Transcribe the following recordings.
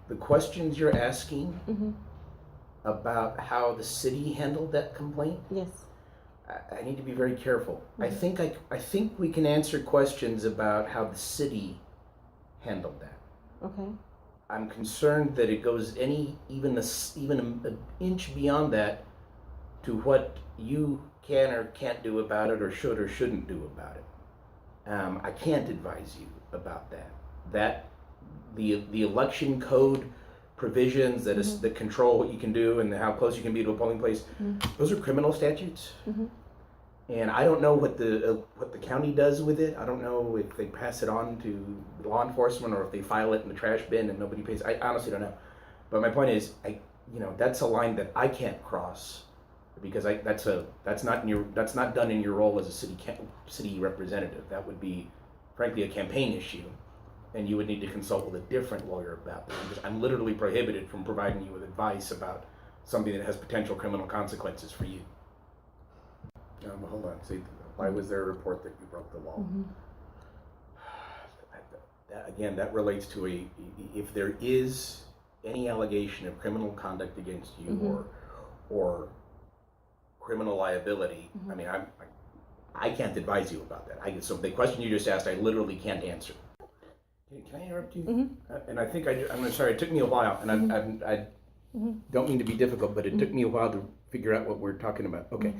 the questions you're asking about how the city handled that complaint, Yes. I need to be very careful. I think we can answer questions about how the city handled that. Okay. I'm concerned that it goes even an inch beyond that to what you can or can't do about it, or should or shouldn't do about it. I can't advise you about that. The election code provisions that control what you can do and how close you can be to a polling place, those are criminal statutes. And I don't know what the county does with it. I don't know if they pass it on to law enforcement or if they file it in the trash bin and nobody pays. I honestly don't know. But my point is, that's a line that I can't cross, because that's not done in your role as a city representative. That would be, frankly, a campaign issue, and you would need to consult with a different lawyer about that. I'm literally prohibited from providing you with advice about something that has potential criminal consequences for you. Hold on. See, why was there a report that you broke the law? That relates to if there is any allegation of criminal conduct against you or criminal liability. I mean, I can't advise you about that. So the question you just asked, I literally can't answer. Can I interrupt you? And I think I'm sorry. It took me a while, and I don't mean to be difficult, but it took me a while to figure out what we're talking about. Okay.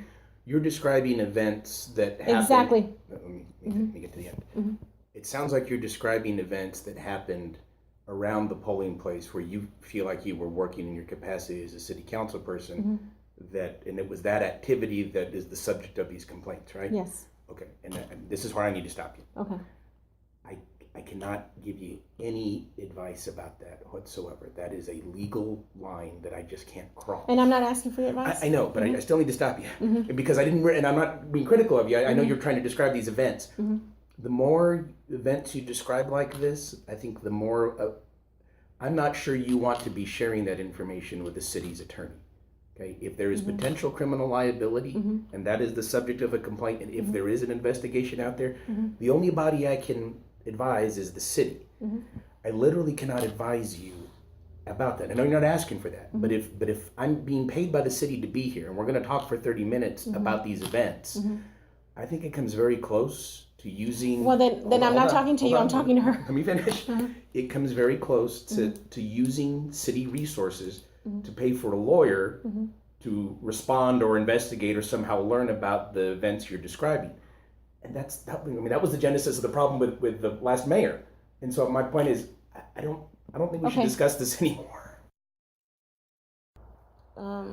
You're describing events that happen. Exactly. Let me get to the end. It sounds like you're describing events that happened around the polling place where you feel like you were working in your capacity as a city council person, and it was that activity that is the subject of these complaints, right? Yes. Okay, and this is where I need to stop you. Okay. I cannot give you any advice about that whatsoever. That is a legal line that I just can't cross. And I'm not asking for your advice. I know, but I still need to stop you because I didn't. And I'm not being critical of you. I know you're trying to describe these events. The more events you describe like this, I think the more. I'm not sure you want to be sharing that information with the city's attorney. Okay, if there is potential criminal liability, and that is the subject of a complaint, and if there is an investigation out there, the only body I can advise is the city. I literally cannot advise you about that. I know you're not asking for that, but if I'm being paid by the city to be here and we're going to talk for 30 minutes about these events, I think it comes very close to using. Well, then I'm not talking to you. I'm talking to her. Let me finish. It comes very close to using city resources to pay for a lawyer to respond or investigate or somehow learn about the events you're describing. And that was the genesis of the problem with the last mayor. And so my point is, I don't think we should discuss this anymore. I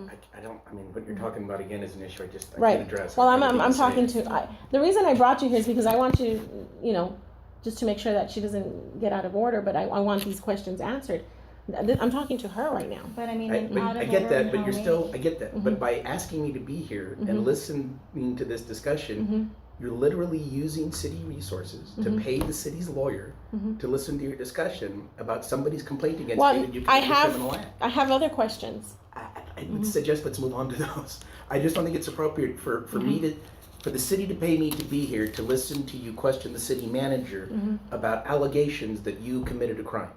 mean, what you're talking about again is an issue I can't address. Well, I'm talking to. The reason I brought you here is because I want to, just to make sure that she doesn't get out of order. But I want these questions answered. I'm talking to her right now. But I mean, I get that, but I get that. But by asking me to be here and listening to this discussion, you're literally using city resources to pay the city's lawyer to listen to your discussion about somebody's complaint against you that you committed a criminal act. I have other questions. I would suggest let's move on to those. I just don't think it's appropriate for the city to pay me to be here to listen to you question the city manager about allegations that you committed a crime.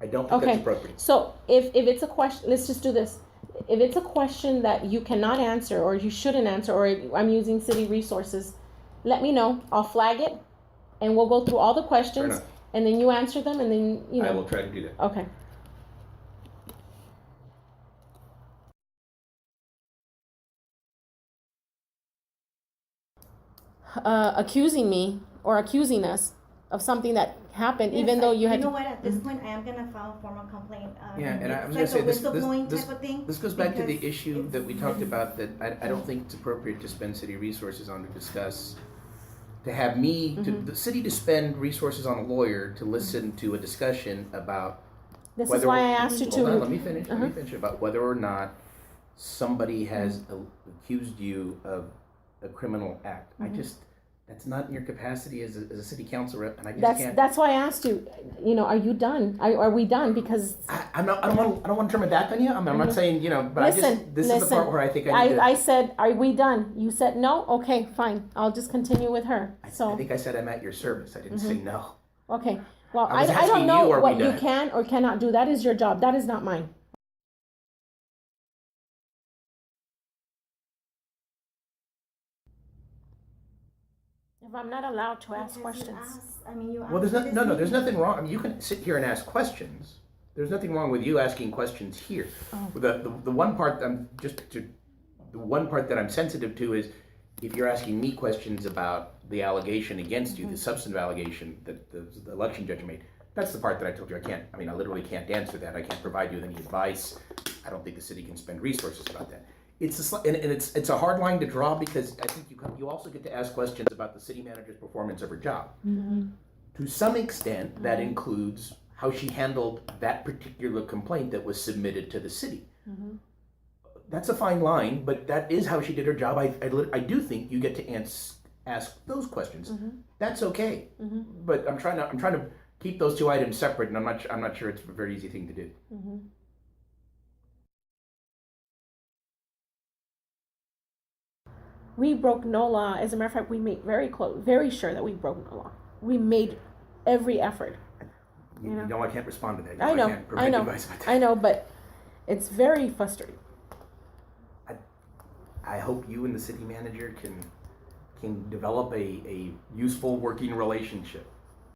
I don't think that's appropriate. So if it's a question, let's just do this. If it's a question that you cannot answer or you shouldn't answer, or I'm using city resources, let me know. I'll flag it, and we'll go through all the questions, and then you answer them, and then I will try to do that. Okay. Accusing me or accusing us of something that happened, even though you had. You know what? At this point, I am gonna file a formal complaint. And I'm gonna say this goes back to the issue that we talked about. That I don't think it's appropriate to spend city resources on to discuss. To have me, the city to spend resources on a lawyer to listen to a discussion about. This is why I asked you to. Hold on, let me finish. Let me finish about whether or not somebody has accused you of a criminal act. That's not in your capacity as a city council rep, and I just can't. That's why I asked you. Are you done? Are we done? Because I don't want to turn my back on you. I'm not saying but this is the part where I think I said, are we done? You said no. Okay, fine. I'll just continue with her. I think I said I'm at your service. I didn't say no. Okay. Well, I was I asking don't know you, are we what you done? can or cannot do. That is your job. That is not mine. If I'm not allowed to ask Because questions. You asked, I mean, you asked. Well, there's for no, this no, no, there's meeting. nothing wrong. I mean, you can sit here and ask questions. There's nothing wrong with you asking questions here. Oh. The one part the one part that I'm sensitive to is if you're asking me questions about the allegation against you, the substantive allegation that the election judge made. That's the part that I told you I can't. I mean, I literally can't answer that. I can't provide you with any advice. I don't think the city can spend resources about that. And it's a hard line to draw because I think you also get to ask questions about the city manager's performance of her job. To some extent, that includes how she handled that particular complaint that was submitted to the city. That's a fine line, but that is how she did her job. I do think you get to ask those questions. That's okay. But I'm trying to keep those two items separate, and I'm not sure it's a very easy thing to do. We broke no law. As a matter of fact, we made very sure that we broke no law. We made every effort. You know, I can't respond to that. I know, can't provide advice about that. I know, but it's very frustrating. I hope you and the city manager can develop a useful working relationship.